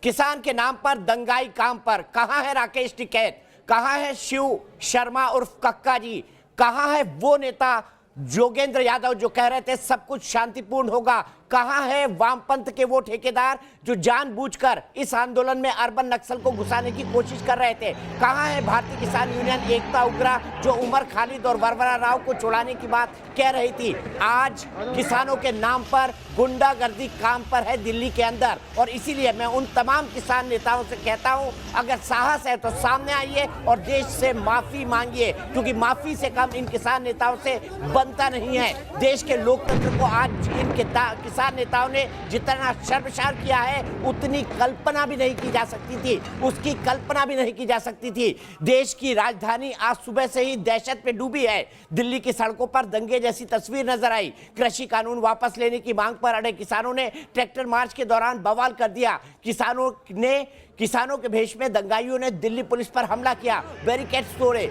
किसान के नाम पर दंगाई काम पर। कहां है राकेश टिकैत, कहां है शिव शर्मा उर्फ कक्का जी, कहां है वो नेता जोगेंद्र यादव जो कह रहे थे सब कुछ शांतिपूर्ण होगा, कहां है वामपंथ के वो ठेकेदार जो जानबूझकर इस आंदोलन में अर्बन नक्सल को घुसाने की कोशिश कर रहे थे, कहां है भारतीय किसान यूनियन एकता उग्रा जो उमर खालिद और वरवरा राव को छुड़ाने की बात कह रही थी। आज किसानों के नाम पर गुंडागर्दी काम पर है दिल्ली के अंदर। और इसीलिए मैं उन तमाम किसान नेताओं से कहता हूं, अगर साहस है तो सामने आइए और देश से माफी मांगिए, क्योंकि माफी से कम इन किसान नेताओं से बनता नहीं है। देश के लोकतंत्र को आज इन किसान नेताओं ने जितना शर्मसार किया है उतनी कल्पना भी नहीं की जा सकती थी, उसकी कल्पना भी नहीं की जा सकती थी। देश की राजधानी आज सुबह से ही दहशत में डूबी है। दिल्ली की सड़कों पर दंगे जैसी तस्वीर नजर आई। कृषि कानून वापस लेने की मांग पर अड़े किसानों ने ट्रैक्टर मार्च के दौरान बवाल कर दिया। किसानों के भेष में दंगाइयों ने दिल्ली पुलिस पर हमला किया, बैरिकेड्स तोड़े,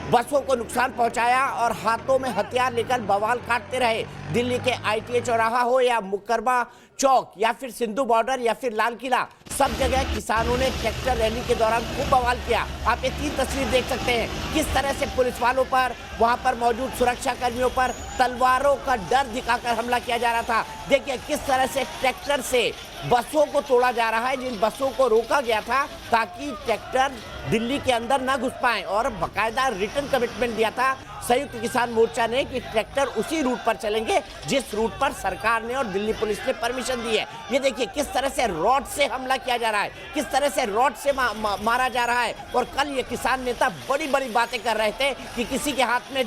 बसों को नुकसान पहुंचाया और हाथों में हथियार लेकर बवाल काटते रहे। दिल्ली के आईटीए चौराहा हो या मुकरमा चौक या फिर सिंधु बॉर्डर या फिर लाल किला, सब जगह किसानों ने ट्रैक्टर रैली के दौरान खूब बवाल किया। आप ये 3 तस्वीर देख सकते हैं किस तरह से पुलिस वालों पर, वहां पर मौजूद सुरक्षा कर्मियों पर तलवारों का डर दिखाकर हमला किया जा रहा था। देखिए किस तरह से ट्रैक्टर से बसों को तोड़ा जा रहा है, जिन बसों को रोका गया था ताकि ट्रैक्टर दिल्ली के अंदर न घुस पाए, और बाकायदा रिटर्न कमिटमेंट दिया था संयुक्त किसान मोर्चा ने कि ट्रैक्टर उसी रूट पर चलेंगे जिस रूट पर सरकार ने और दिल्ली पुलिस ने परमिशन दी है। ये देखिए किस तरह से रॉड से हमला किया जा रहा है, किस तरह से रॉड से मारा जा रहा है। और कल ये किसान नेता बड़ी बड़ी बातें कर रहे थे कि किसी के हाथ में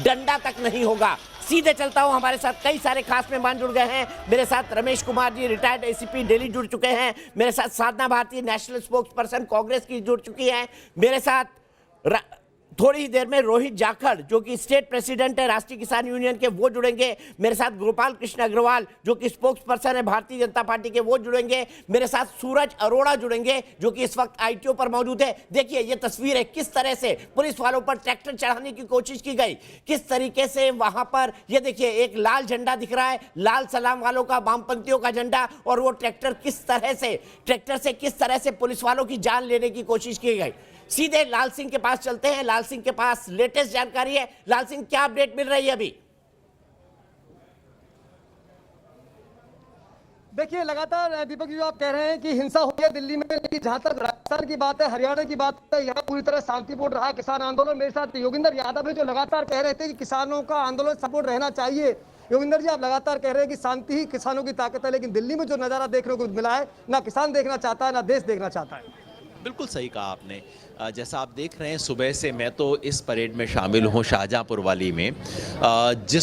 डंडा तक नहीं होगा। सीधे चलता हूं, हमारे साथ कई सारे खास मेहमान जुड़ गए हैं। मेरे साथ रमेश कुमार जी रिटायर्ड एसीपी दिल्ली जुड़ चुके हैं। मेरे साथ Sadhana Bharti national spokesperson Congress की जुड़ चुकी है। मेरे साथ थोड़ी ही देर में रोहित जाखड़ जो कि स्टेट प्रेसिडेंट है राष्ट्रीय किसान यूनियन के, वो जुड़ेंगे। मेरे साथ गोपाल कृष्ण अग्रवाल जो कि स्पोक्स पर्सन है भारतीय जनता पार्टी के, वो जुड़ेंगे। मेरे साथ सूरज अरोड़ा जुड़ेंगे जो कि इस वक्त आईटीओ पर मौजूद है। देखिए ये तस्वीर है किस तरह से पुलिस वालों पर ट्रैक्टर चढ़ाने की कोशिश की गई, किस तरीके से वहां पर ये देखिए एक लाल झंडा दिख रहा है, लाल सलाम वालों का, वामपंथियों का झंडा, और वो ट्रैक्टर से किस तरह से पुलिस वालों की जान लेने की कोशिश की गई। सीधे लाल सिंह के पास चलते हैं। लाल सिंह के पास लेटेस्ट जानकारी है। लाल सिंह क्या अपडेट मिल रही है अभी? देखिए लगातार दीपक जी जो आप कह रहे हैं कि हिंसा हो गई है दिल्ली में, लेकिन जहां तक राजस्थान की बात है, हरियाणा की बात है, यहाँ पूरी तरह शांतिपूर्ण रहा किसान आंदोलन। मेरे साथ योगेंद्र यादव है जो लगातार कह रहे थे कि किसानों का आंदोलन सपोर्ट रहना चाहिए। योगेंद्र जी आप लगातार कह रहे हैं कि शांति ही किसानों की ताकत है, लेकिन दिल्ली में जो नजारा देखने को मिला है ना किसान देखना चाहता है ना देश देखना चाहता है। बिल्कुल सही कहा आपने। जैसा आप देख रहे हैं सुबह से मैं तो इस परेड में शामिल हूं शाहजहांपुर वाली में,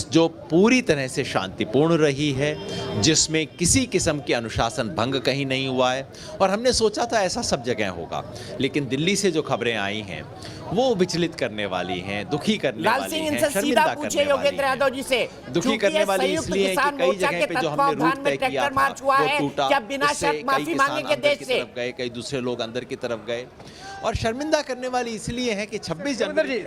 जो पूरी तरह से शांतिपूर्ण रही है, जिसमें किसी किस्म की अनुशासन भंग कहीं नहीं हुआ है। और हमने सोचा था ऐसा सब जगह होगा, लेकिन दिल्ली से जो खबरें आई हैं वो विचलित करने वाली हैं, दुखी करने वाली हैं, शर्मिंदा करने वाली हैं। दुखी करने वाली इसलिए कि कई जगह पे जो हमने रूट तय किया था वो टूटा, उससे कई किसान अंदर की तरफ गए, कई दूसरे लोग अंदर की तरफ गए। और शर्मिंदा करने वाली इसलिए है कि 26 जनवरी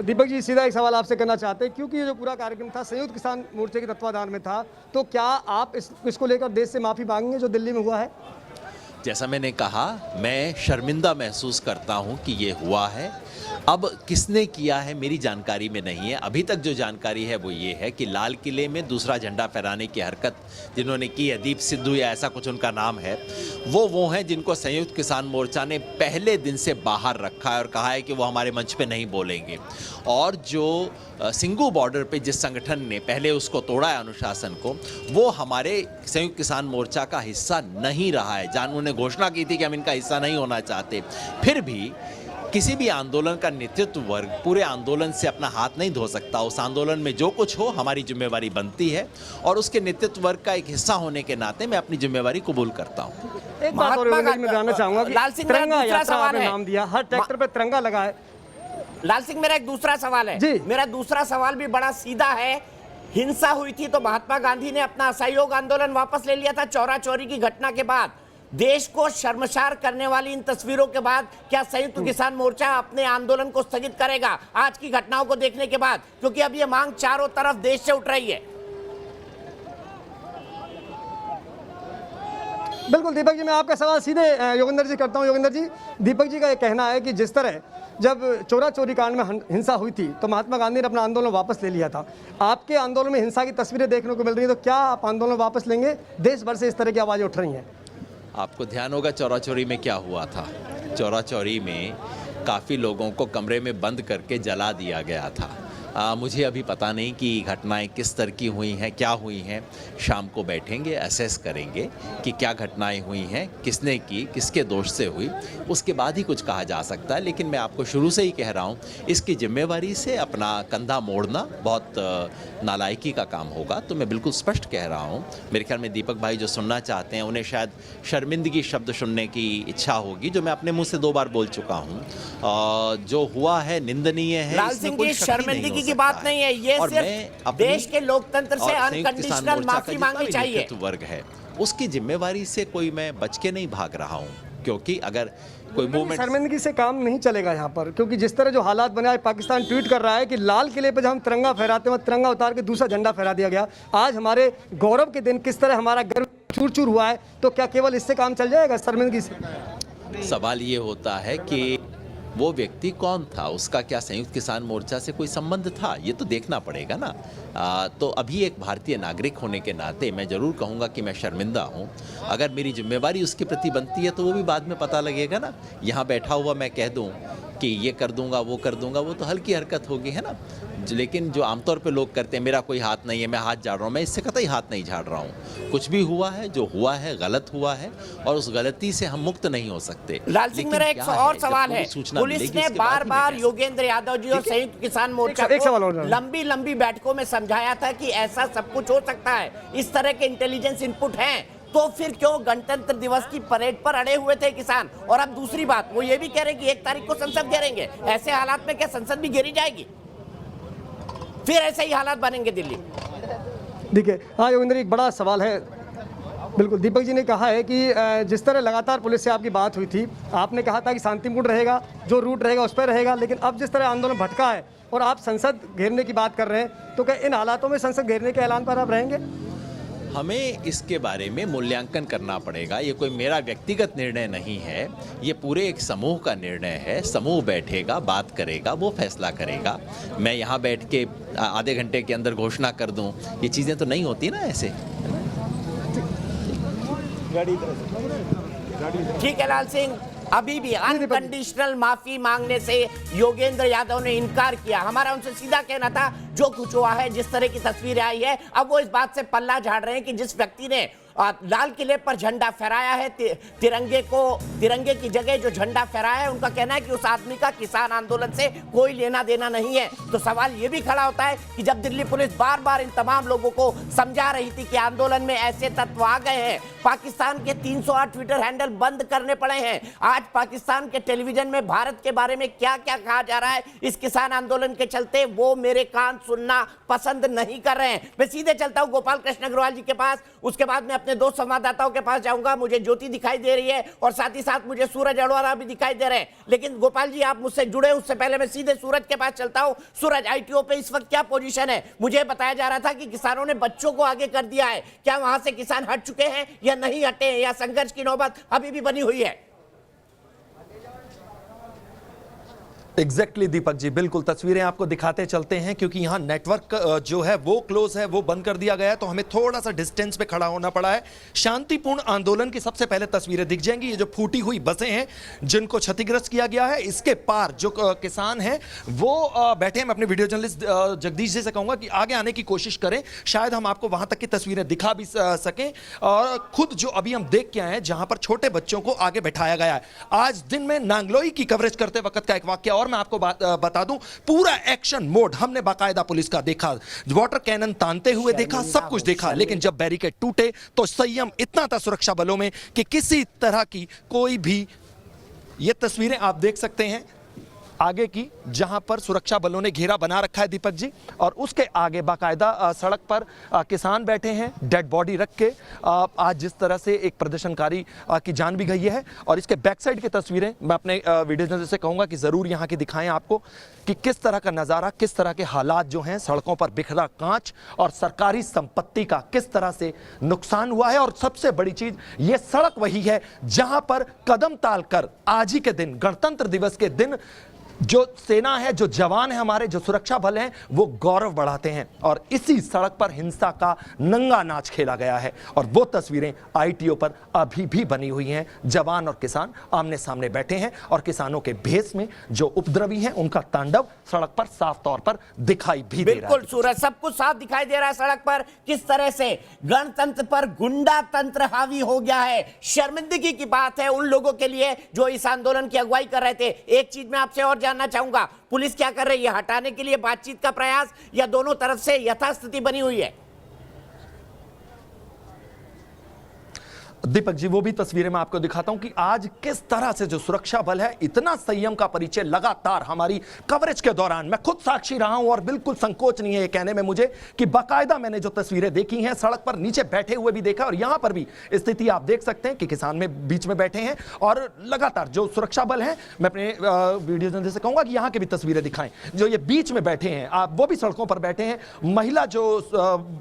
दीपक जी सीधा एक सवाल आपसे करना चाहते हैं, क्योंकि ये जो पूरा कार्यक्रम था संयुक्त किसान मोर्चे के तत्वाधान में था, तो क्या आप इसको लेकर देश से माफी मांगेंगे जो दिल्ली में हुआ है? जैसा मैंने कहा, मैं शर्मिंदा महसूस करता हूं कि ये हुआ है। अब किसने किया है मेरी जानकारी में नहीं है। अभी तक जो जानकारी है वो ये है कि लाल किले में दूसरा झंडा फहराने की हरकत जिन्होंने की है, दीप सिद्धू या ऐसा कुछ उनका नाम है, वो हैं जिनको संयुक्त किसान मोर्चा ने पहले दिन से बाहर रखा है और कहा है कि वो हमारे मंच पे नहीं बोलेंगे। और जो सिंघू बॉर्डर पे जिस संगठन ने पहले उसको तोड़ा है अनुशासन को, वो हमारे संयुक्त किसान मोर्चा का हिस्सा नहीं रहा है। उन्होंने घोषणा की थी कि हम इनका हिस्सा नहीं होना चाहते। फिर भी किसी भी आंदोलन का नेतृत्व वर्ग पूरे आंदोलन से अपना हाथ नहीं धो सकता। उस आंदोलन में जो कुछ हो हमारी जिम्मेवारी बनती है, और उसके नेतृत्व वर्ग का एक हिस्सा होने के नाते मैं अपनी जिम्मेवारी कबूल करता हूँ। एक बात और मैं जानना चाहूंगा कि लाल सिंह तिरंगा यात्रा आपने नाम दिया, हर ट्रैक्टर पे तिरंगा लगा है। लाल सिंह मेरा एक दूसरा सवाल है जी। मेरा दूसरा सवाल भी बड़ा सीधा है। हिंसा हुई थी तो महात्मा गांधी ने अपना असहयोग आंदोलन वापस ले लिया था चौरा चौरी की घटना के बाद। देश को शर्मसार करने वाली इन तस्वीरों के बाद क्या संयुक्त किसान मोर्चा अपने आंदोलन को स्थगित करेगा आज की घटनाओं को देखने के बाद? क्योंकि अब ये मांग चारों तरफ देश से उठ रही है। बिल्कुल दीपक जी, मैं आपका सवाल सीधे योगेंद्र जी करता हूं। योगेंद्र जी, दीपक जी का ये कहना है कि जिस तरह जब चोरा चोरी कांड में हिंसा हुई थी तो महात्मा गांधी ने अपना आंदोलन वापस ले लिया था। आपके आंदोलन में हिंसा की तस्वीरें देखने को मिल रही है, तो क्या आप आंदोलन वापस लेंगे? देश भर से इस तरह की आवाज़ें उठ रही हैं। आपको ध्यान होगा चौरा चौरी में क्या हुआ था। चौरा चौरी में काफ़ी लोगों को कमरे में बंद करके जला दिया गया था। मुझे अभी पता नहीं कि घटनाएं किस तरह की हुई हैं, क्या हुई हैं। शाम को बैठेंगे, असेस करेंगे कि क्या घटनाएं हुई हैं, किसने की, किसके दोष से हुई, उसके बाद ही कुछ कहा जा सकता है। लेकिन मैं आपको शुरू से ही कह रहा हूं, इसकी जिम्मेवारी से अपना कंधा मोड़ना बहुत नालायकी का काम होगा। तो मैं बिल्कुल स्पष्ट कह रहा हूं। मेरे ख्याल में दीपक भाई जो सुनना चाहते हैं उन्हें शायद शर्मिंदगी शब्द सुनने की इच्छा होगी, जो मैं अपने मुंह से 2 बार बोल चुका हूं। जो हुआ है निंदनीय है। लाल सिंह जी, शर्मिंदगी की बात नहीं है, ये सिर्फ देश के लोकतंत्र से अनकंडीशनल माफी मांगनी चाहिए। वर्ग है, उसकी जिम्मेवारी से कोई मैं बच के नहीं भाग रहा हूं, क्योंकि अगर कोई मूवमेंट, शर्मिंदगी से काम नहीं चलेगा यहाँ पर, क्योंकि जिस तरह जो हालात बने, आज पाकिस्तान ट्वीट कर रहा है कि लाल किले पर जब हम तिरंगा फहराते हैं, तिरंगा उतार के दूसरा झंडा फहरा दिया गया। आज हमारे गौरव के दिन किस तरह हमारा गर्व चूर चूर हुआ है, तो क्या केवल इससे काम चल जाएगा, शर्मिंदगी से? सवाल ये होता है कि वो व्यक्ति कौन था, उसका क्या संयुक्त किसान मोर्चा से कोई संबंध था, ये तो देखना पड़ेगा ना। तो अभी एक भारतीय नागरिक होने के नाते मैं ज़रूर कहूँगा कि मैं शर्मिंदा हूँ। अगर मेरी जिम्मेवारी उसके प्रति बनती है तो वो भी बाद में पता लगेगा ना। यहाँ बैठा हुआ मैं कह दूँ कि ये कर दूंगा, वो कर दूंगा, वो तो हल्की हरकत होगी, है ना। लेकिन जो आमतौर पे लोग करते हैं, मेरा कोई हाथ नहीं है, मैं हाथ झाड़ रहा हूँ, मैं इससे कतई हाथ नहीं झाड़ रहा हूँ। कुछ भी हुआ है, जो हुआ है गलत हुआ है, और उस गलती से हम मुक्त नहीं हो सकते। लाल सिंह, मेरा एक और सवाल है। पुलिस ने बार बार योगेंद्र यादव जी और संयुक्त किसान मोर्चा को लंबी लंबी बैठकों में समझाया था कि ऐसा सब कुछ हो सकता है, इस तरह के इंटेलिजेंस इनपुट हैं, तो फिर क्यों गणतंत्र दिवस की परेड पर अड़े हुए थे किसान? और अब दूसरी बात, वो ये भी कह रहे हैं कि 1 तारीख को संसद घेरेंगे। ऐसे हालात में क्या संसद भी घेरी जाएगी? फिर ऐसे ही हालात बनेंगे दिल्ली। देखिए, हाँ योगेंद्र, एक बड़ा सवाल है। बिल्कुल, दीपक जी ने कहा है कि जिस तरह लगातार पुलिस से आपकी बात हुई थी, आपने कहा था कि शांतिपूर्ण रहेगा, जो रूट रहेगा उस पर रहेगा, लेकिन अब जिस तरह आंदोलन भटका है और आप संसद घेरने की बात कर रहे हैं, तो क्या इन हालातों में संसद घेरने के ऐलान पर आप रहेंगे? हमें इसके बारे में मूल्यांकन करना पड़ेगा। ये कोई मेरा व्यक्तिगत निर्णय नहीं है, ये पूरे एक समूह का निर्णय है। समूह बैठेगा, बात करेगा, वो फैसला करेगा। मैं यहाँ बैठ के आधे घंटे के अंदर घोषणा कर दूं, ये चीज़ें तो नहीं होती ना ऐसे। ठीक है लाल सिंह, अभी भी अनकंडीशनल माफी मांगने से योगेंद्र यादव ने इनकार किया। हमारा उनसे सीधा कहना था, जो कुछ हुआ है, जिस तरह की तस्वीरें आई है, अब वो इस बात से पल्ला झाड़ रहे हैं कि जिस व्यक्ति ने लाल किले पर झंडा फहराया है, तिरंगे की जगह जो झंडा फहराया है, उनका कहना है कि उस आदमी का किसान आंदोलन से कोई लेना देना नहीं है। तो सवाल ये भी खड़ा होता है कि जब दिल्ली पुलिस बार बार इन तमाम लोगों को समझा रही थी कि आंदोलन में ऐसे तत्व आ गए हैं, पाकिस्तान के 308 ट्विटर हैंडल बंद करने पड़े हैं, आज पाकिस्तान के टेलीविजन में भारत के बारे में क्या क्या कहा जा रहा है इस किसान आंदोलन के चलते, वो मेरे कान सुनना पसंद नहीं कर रहे हैं। मैं सीधे चलता हूं गोपाल कृष्ण अग्रवाल जी के पास, उसके बाद मैं अपने 2 संवाददाताओं के पास जाऊंगा। मुझे ज्योति दिखाई दे रही है और साथ ही साथ मुझे सूरज अरोड़ा भी दिखाई दे रहे हैं। लेकिन गोपाल जी, आप मुझसे जुड़े, उससे पहले मैं सीधे सूरज के पास चलता हूं। सूरज, आईटीओ पे इस वक्त क्या पोजीशन है? मुझे बताया जा रहा था कि किसानों ने बच्चों को आगे कर दिया है, क्या वहां से किसान हट चुके हैं या नहीं हटे हैं, या संघर्ष की नौबत अभी भी बनी हुई है? एग्जैक्टली दीपक जी, बिल्कुल तस्वीरें आपको दिखाते चलते हैं, क्योंकि यहाँ नेटवर्क जो है वो क्लोज है, वो बंद कर दिया गया है, तो हमें थोड़ा सा डिस्टेंस पे खड़ा होना पड़ा है। शांतिपूर्ण आंदोलन की सबसे पहले तस्वीरें दिख जाएंगी। ये जो फूटी हुई बसें हैं जिनको क्षतिग्रस्त किया गया है, इसके पार जो किसान हैं वो बैठे हैं। मैं अपने वीडियो जर्नलिस्ट जगदीश जी से कहूंगा कि आगे आने की कोशिश करें, शायद हम आपको वहां तक की तस्वीरें दिखा भी सकें। और खुद जो अभी हम देख के आए हैं, जहां पर छोटे बच्चों को आगे बैठाया गया है। आज दिन में नांगलोई की कवरेज करते वक्त का एक वाक्य और मैं आपको बता दूं, पूरा एक्शन मोड हमने बाकायदा पुलिस का देखा, वाटर कैनन तानते हुए देखा, सब कुछ देखा, लेकिन जब बैरिकेड टूटे तो संयम इतना था सुरक्षा बलों में कि किसी तरह की कोई भी, ये तस्वीरें आप देख सकते हैं, आगे की, जहां पर सुरक्षा बलों ने घेरा बना रखा है दीपक जी, और उसके आगे बाकायदा सड़क पर किसान बैठे हैं डेड बॉडी रख के। आज जिस तरह से एक प्रदर्शनकारी की जान भी गई है, और इसके बैक साइड की तस्वीरें मैं अपने वीडियो जर्नलिस्ट से कहूंगा कि जरूर यहां की दिखाएं आपको कि किस तरह का नजारा, किस तरह के हालात जो हैं, सड़कों पर बिखरा कांच और सरकारी संपत्ति का किस तरह से नुकसान हुआ है। और सबसे बड़ी चीज, ये सड़क वही है जहां पर कदम ताल कर आज ही के दिन, गणतंत्र दिवस के दिन, जो सेना है, जो जवान है हमारे, जो सुरक्षा बल हैं, वो गौरव बढ़ाते हैं। और इसी सड़क पर हिंसा का नंगा नाच खेला गया है, और वो तस्वीरें आईटीओ पर अभी भी बनी हुई हैं। जवान और किसान आमने सामने बैठे हैं, और किसानों के भेष में जो उपद्रवी हैं उनका तांडव सड़क पर साफ तौर पर दिखाई भी दे रहा है। बिल्कुल सूरज, सब कुछ साफ दिखाई दे रहा है सड़क पर, किस तरह से गणतंत्र पर गुंडा तंत्र हावी हो गया है। शर्मिंदगी की बात है उन लोगों के लिए जो इस आंदोलन की अगुवाई कर रहे थे। एक चीज मैं आपसे और जानना चाहूंगा, पुलिस क्या कर रही है? हटाने के लिए बातचीत का प्रयास, या दोनों तरफ से यथास्थिति बनी हुई है? दीपक जी, वो भी तस्वीरें मैं आपको दिखाता हूं कि आज किस तरह से जो सुरक्षा बल है, इतना संयम का परिचय लगातार हमारी कवरेज के दौरान, मैं खुद साक्षी रहा हूं, और बिल्कुल संकोच नहीं है ये कहने में मुझे कि बाकायदा मैंने जो तस्वीरें देखी हैं, सड़क पर नीचे बैठे हुए भी देखा, और यहां पर भी स्थिति आप देख सकते हैं कि किसान में बीच में बैठे हैं, और लगातार जो सुरक्षा बल हैं, मैं अपने वीडियो जर्नलिस्ट से कहूंगा कि यहां की भी तस्वीरें दिखाएं, जो ये बीच में बैठे हैं, आप वो भी सड़कों पर बैठे हैं। महिला जो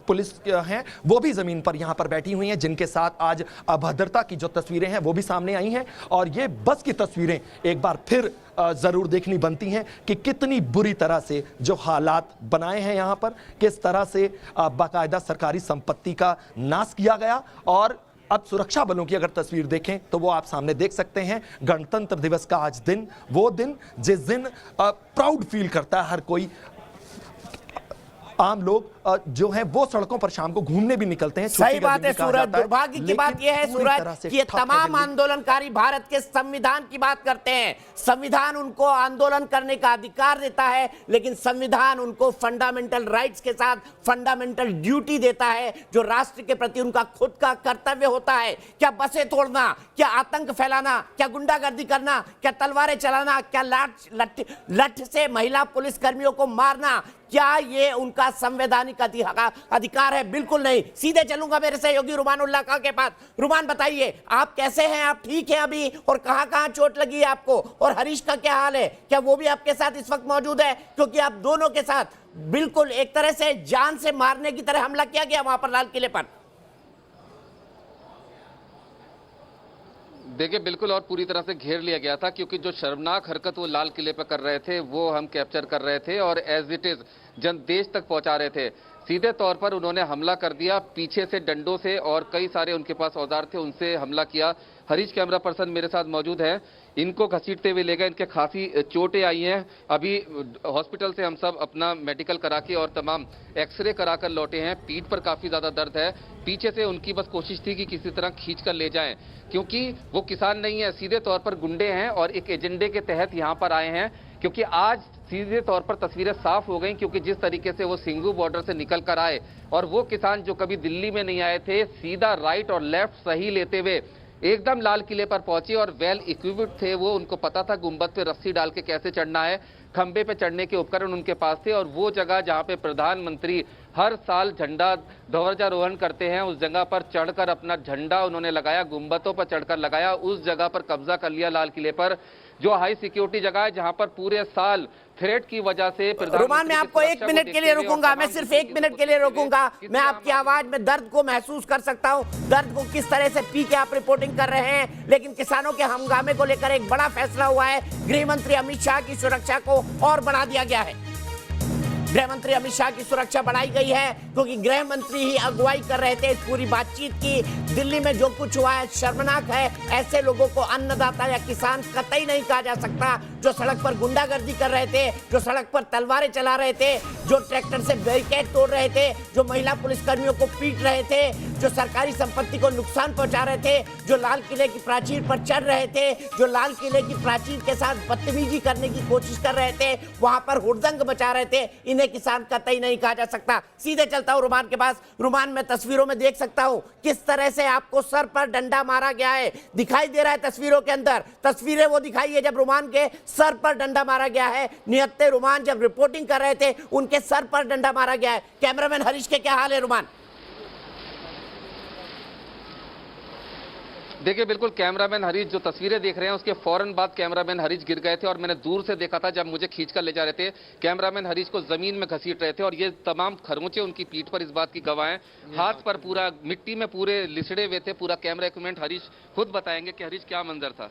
पुलिस हैं वो भी जमीन पर यहां पर बैठी हुई हैं, जिनके साथ आज अभद्रता की जो तस्वीरें हैं वो भी सामने आई हैं। और ये बस की तस्वीरें एक बार फिर जरूर देखनी बनती हैं कि कितनी बुरी तरह से जो हालात बनाए हैं यहां पर, किस तरह से बाकायदा सरकारी संपत्ति का नाश किया गया। और अब सुरक्षा बलों की अगर तस्वीर देखें तो वो आप सामने देख सकते हैं। गणतंत्र दिवस का आज दिन, वो दिन जिस दिन प्राउड फील करता है हर कोई। आम लोग जो है वो सड़कों पर शाम को घूमने भी निकलते हैं। सही बात है सूरज, दुर्भाग्य की बात यह है सूरज कि ये तमाम आंदोलनकारी भारत के संविधान की बात करते हैं। संविधान उनको आंदोलन करने का अधिकार देता है, लेकिन संविधान उनको फंडामेंटल राइट्स के साथ फंडामेंटल ड्यूटी देता है, जो राष्ट्र के प्रति उनका खुद का कर्तव्य होता है। क्या बसें तोड़ना, क्या आतंक फैलाना, क्या गुंडागर्दी करना, क्या तलवारें चलाना, क्या लठ से महिला पुलिस कर्मियों को मारना, क्या ये उनका संवैधानिक अधिकार है? बिल्कुल नहीं। सीधे चलूंगा मेरे सहयोगी रुमान उल्लाह खां के पास। रुमान, बताइए आप कैसे हैं? आप ठीक हैं अभी? और कहां कहां चोट लगी है आपको? और हरीश का क्या हाल है? क्या वो भी आपके साथ इस वक्त मौजूद है? क्योंकि आप दोनों के साथ बिल्कुल एक तरह से जान से मारने की तरह हमला किया गया वहां पर लाल किले पर। देखिए, बिल्कुल, और पूरी तरह से घेर लिया गया था, क्योंकि जो शर्मनाक हरकत वो लाल किले पर कर रहे थे वो हम कैप्चर कर रहे थे और एज इट इज देश तक पहुंचा रहे थे। सीधे तौर पर उन्होंने हमला कर दिया, पीछे से डंडों से, और कई सारे उनके पास औजार थे उनसे हमला किया। हरीश कैमरा पर्सन मेरे साथ मौजूद है, इनको घसीटते हुए ले गए, इनके खासी चोटें आई हैं। अभी हॉस्पिटल से हम सब अपना मेडिकल करा के और तमाम एक्सरे करा कर लौटे हैं। पीठ पर काफी ज्यादा दर्द है। पीछे से उनकी बस कोशिश थी कि किसी तरह खींच कर ले जाएं, क्योंकि वो किसान नहीं है, सीधे तौर पर गुंडे हैं और एक एजेंडे के तहत यहाँ पर आए हैं। क्योंकि आज सीधे तौर पर तस्वीरें साफ हो गई, क्योंकि जिस तरीके से वो सिंघू बॉर्डर से निकल कर आए, और वो किसान जो कभी दिल्ली में नहीं आए थे, सीधा राइट और लेफ्ट सही लेते हुए एकदम लाल किले पर पहुंचे, और वेल इक्विप्ड थे वो। उनको पता था गुंबद पे रस्सी डाल के कैसे चढ़ना है, खंबे पे चढ़ने के उपकरण उनके पास थे। और वो जगह जहां पे प्रधानमंत्री हर साल झंडा ध्वजारोहण करते हैं, उस जगह पर चढ़कर अपना झंडा उन्होंने लगाया, गुंबदों पर चढ़कर लगाया। उस जगह पर कब्जा कर लिया लाल किले पर, जो हाई सिक्योरिटी जगह है, जहां पर पूरे साल थ्रेट की वजह से रुमान, मैं आपको 1 मिनट के लिए रोकूंगा, मैं सिर्फ 1 मिनट के लिए रोकूंगा। मैं आपकी आवाज में दर्द को महसूस कर सकता हूं, दर्द को किस तरह से पी के आप रिपोर्टिंग कर रहे हैं। लेकिन किसानों के हंगामे को लेकर एक बड़ा फैसला हुआ है। गृह मंत्री अमित शाह की सुरक्षा को और बढ़ा दिया गया है। गृह मंत्री अमित शाह की सुरक्षा बढ़ाई गई है, क्योंकि गृह मंत्री ही अगुवाई कर रहे थे इस पूरी बातचीत की। दिल्ली में जो कुछ हुआ है शर्मनाक है। ऐसे लोगों को अन्नदाता या किसान कतई नहीं कहा जा सकता, जो सड़क पर गुंडागर्दी कर रहे थे, जो सड़क पर तलवारें चला रहे थे, जो ट्रैक्टर से बैरिकेड तोड़ रहे थे, जो महिला पुलिस कर्मियों को पीट रहे थे, जो सरकारी संपत्ति को नुकसान पहुंचा रहे थे, जो लाल किले की प्राचीर पर चढ़ रहे थे, जो लाल किले की प्राचीर के साथ बदतमीजी करने की कोशिश कर रहे थे, वहां पर हुड़दंग मचा रहे थे, इन्हें किसान कतई नहीं कहा जा सकता। सीधे चलता हूं रुमान के पास। रुमान, मैं तस्वीरों में देख सकता हूं किस तरह से आपको सर पर डंडा मारा गया है, दिखाई दे रहा है तस्वीरों के अंदर। तस्वीरें वो दिखाई है जब रुमान के सर पर डंडा मारा गया है। निहत्ते रुमान जब रिपोर्टिंग कर रहे थे, उनके सर पर डंडा मारा गया है। कैमरामैन हरीश के क्या हाल है रुमान? देखिए, बिल्कुल कैमरामैन हरीश जो तस्वीरें देख रहे हैं उसके फौरन बाद कैमरामैन हरीश गिर गए थे और मैंने दूर से देखा था जब मुझे खींचकर ले जा रहे थे। कैमरामैन हरीश को जमीन में घसीट रहे थे और ये तमाम खरमुचे उनकी पीठ पर इस बात की गवाह हैं। हाथ पर पूरा मिट्टी में पूरे लिसड़े हुए थे। पूरा कैमरा इक्विपमेंट हरीश खुद बताएंगे कि हरीश क्या मंजर था।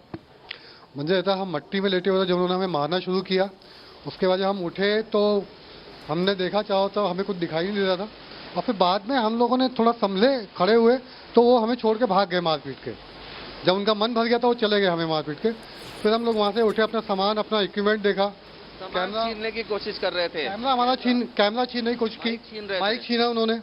मुझे ऐसा, हम मट्टी में लेटे हुए थे जब उन्होंने हमें मारना शुरू किया। उसके बाद जब हम उठे तो हमने देखा चाहो तो हमें कुछ दिखाई नहीं दे रहा था और फिर बाद में हम लोगों ने थोड़ा संभले खड़े हुए तो वो हमें छोड़ के भाग गए मार पीट के। जब उनका मन भर गया तो वो चले गए हमें मार पीट के। फिर हम लोग वहाँ से उठे, अपना सामान अपना इक्विपमेंट देखा, कैमरा छीनने की कोशिश कर रहे थे। कैमरा हमारा कैमरा छीनने की कोशिश की, माइक छीना उन्होंने,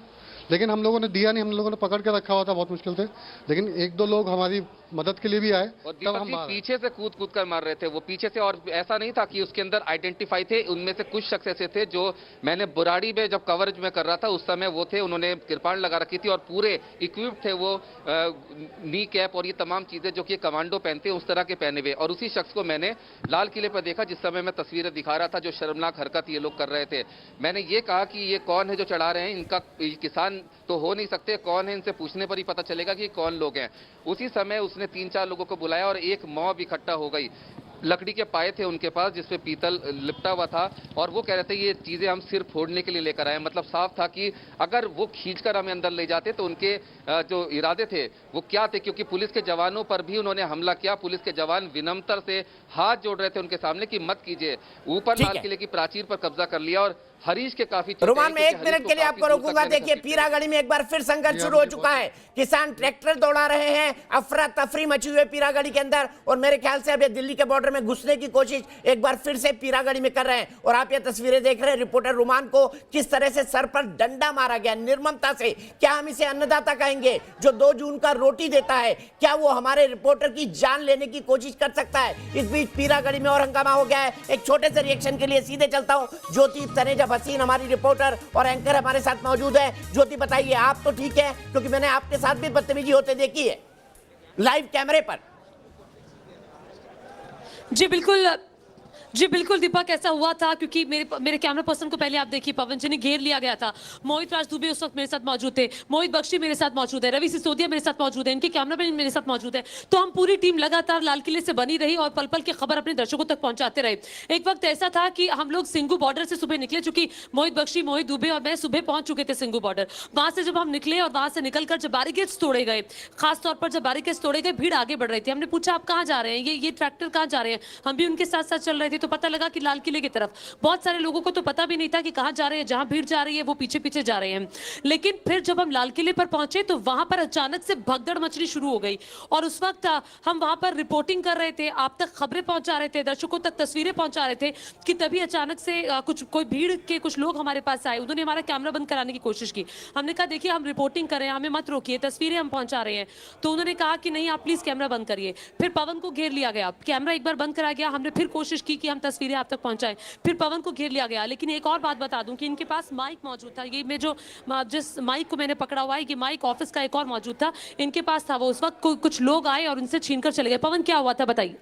लेकिन हम लोगों ने दिया नहीं। हम लोगों ने पकड़ के रखा हुआ था बहुत मुश्किल से, लेकिन एक दो लोग हमारी मदद के लिए भी आए और तब हम पीछे से कूद कूद कर मार रहे थे वो पीछे से। और ऐसा नहीं था कि उसके अंदर आइडेंटिफाई थे, उनमें से कुछ शख्स ऐसे थे जो मैंने बुराड़ी में जब कवरेज में कर रहा था उस समय वो थे, उन्होंने कृपाण लगा रखी थी और पूरे इक्विप्ड थे वो, नी कैप और ये तमाम चीजें जो कि कमांडो पहनते हैं उस तरह के पहने हुए। और उसी शख्स को मैंने लाल किले पर देखा जिस समय मैं तस्वीरें दिखा रहा था, जो शर्मनाक हरकत ये लोग कर रहे थे। मैंने ये कहा कि ये कौन है जो चढ़ा रहे हैं, इनका किसान तो हो नहीं सकते, कौन है, इनसे पूछने पर ही पता चलेगा कि कौन लोग हैं। उसी समय उसने 3-4 लोगों को बुलाया और एक मॉब इकट्ठा हो गई। लकड़ी के पाए थे उनके पास जिसपे पीतल लिपटा हुआ था और वो कह रहे थे ये चीजें हम सिर फोड़ने के लिए लेकर आए। मतलब साफ था कि अगर वो खींचकर हमें अंदर ले जाते तो उनके जो इरादे थे वो क्या थे, क्योंकि पुलिस के जवानों पर भी उन्होंने हमला किया। पुलिस के जवान विनम्रता से हाथ जोड़ रहे थे उनके सामने कि मत कीजिए। ऊपर लाल किले की प्राचीर पर कब्जा कर लिया और हरीश के काफी रुमान में 1 मिनट के लिए आपको रोकूंगा। देखिए, पीरागढ़ी में एक बार फिर संघर्ष शुरू हो चुका है। किसान ट्रैक्टर दौड़ा रहे हैं, अफरा तफरी मची हुई है पीरागढ़ी के अंदर और मेरे ख्याल से अब ये दिल्ली के बॉर्डर में घुसने की कोशिश एक बार फिर से पीरागढ़ी में कर रहे हैं। और आप ये तस्वीरें देख रहे हैं, रिपोर्टर रुमान को किस तरह से सर पर डंडा मारा गया निर्ममता से। क्या हम इसे अन्नदाता कहेंगे जो 2 जून का रोटी देता है? क्या वो हमारे रिपोर्टर की जान लेने की कोशिश कर सकता है? इस बीच पीरागढ़ी में और हंगामा हो गया है। एक छोटे से रिएक्शन के लिए सीधे चलता हूं। ज्योति तनेजा भसीन हमारी रिपोर्टर और एंकर हमारे साथ मौजूद है। ज्योति, बताइए, आप तो ठीक है क्योंकि मैंने आपके साथ भी बदतमीजी होते देखी है लाइव कैमरे पर। जी बिल्कुल दीपक, ऐसा हुआ था क्योंकि मेरे कैमरा पर्सन को पहले आप देखिए पवन जी ने घेर लिया गया था। मोहित राज दुबे उस वक्त मेरे साथ मौजूद थे, मोहित बख्शी मेरे साथ मौजूद है, रवि सिसोदिया मेरे साथ मौजूद है, इनके कैमरामैन मेरे साथ मौजूद है। तो हम पूरी टीम लगातार लाल किले से बनी रही और पल पल की खबर अपने दर्शकों तक पहुंचाते रहे। एक वक्त ऐसा था कि हम लोग सिंघू बॉर्डर से सुबह निकले, चूंकि मोहित बख्शी, मोहित दुबे और मैं सुबह पहुंच चुके थे सिंघू बॉर्डर। वहां से जब हम निकले और वहां से निकलकर जब बैरिकेड्स तोड़े गए, खासतौर पर जब बैरिकेड्स तोड़े गए, भीड़ आगे बढ़ रही थी। हमने पूछा आप कहाँ जा रहे हैं, ये ट्रैक्टर कहाँ जा रहे हैं? हम भी उनके साथ साथ चल रहे थे तो पता लगा कि लाल किले की तरफ। बहुत सारे लोगों को तो पता भी नहीं था कि कहां जा रहे हैं, जहां भीड़ जा रही है वो पीछे पीछे जा रहे हैं। लेकिन फिर जब हम लाल किले पर पहुंचे तो वहां पर अचानक से भगदड़ मचनी शुरू हो गई और उस वक्त हम वहां पर रिपोर्टिंग कर रहे थे, आप तक खबरें पहुंचा रहे थे, दर्शकों तक तस्वीरें पहुंचा रहे थे कि तभी अचानक से कोई भीड़ के कुछ लोग हमारे पास आए। उन्होंने हमारा कैमरा बंद कराने की कोशिश की। हमने कहा देखिए हम रिपोर्टिंग कर रहे हैं, हमें मत रोकिए, तस्वीरें हम पहुंचा रहे हैं। तो उन्होंने कहा कि नहीं आप प्लीज कैमरा बंद करिए। फिर पवन को घेर लिया गया, कैमरा एक बार बंद करा गया। हमने फिर कोशिश की कि हम तस्वीरें आप तक पहुंचाएं, फिर पवन को घेर लिया गया। लेकिन एक और बात बता दूं कि इनके पास माइक मौजूद था। ये मैं जिस माइक को मैंने पकड़ा हुआ है, ये माइक ऑफिस का एक और मौजूद था, इनके पास था। वो उस वक्त कुछ लोग आए और उनसे छीनकर चले गए। पवन क्या हुआ था बताइए।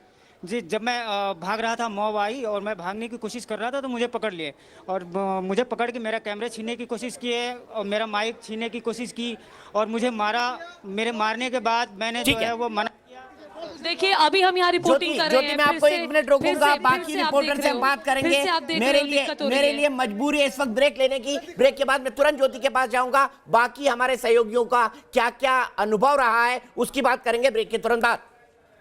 जी, जब मैं भाग रहा था, मॉब आई और मैं भागने की कोशिश कर रहा था तो मुझे पकड़ लिए और मुझे पकड़ के मेरा कैमरा छीनने की कोशिश किए और मेरा माइक छीनने की कोशिश की और मुझे मारा। मेरे मारने के बाद मैंने जो है वो मना। देखिए अभी हम यहाँ रिपोर्टिंग कर रहे हैं। मैं आपको 1 मिनट रोकूंगा, बाकी रिपोर्टर से हम बात करेंगे। मेरे लिए मजबूरी है इस वक्त ब्रेक लेने की। ब्रेक के बाद मैं तुरंत ज्योति के पास जाऊंगा। बाकी हमारे सहयोगियों का क्या क्या अनुभव रहा है उसकी बात करेंगे ब्रेक के तुरंत बाद।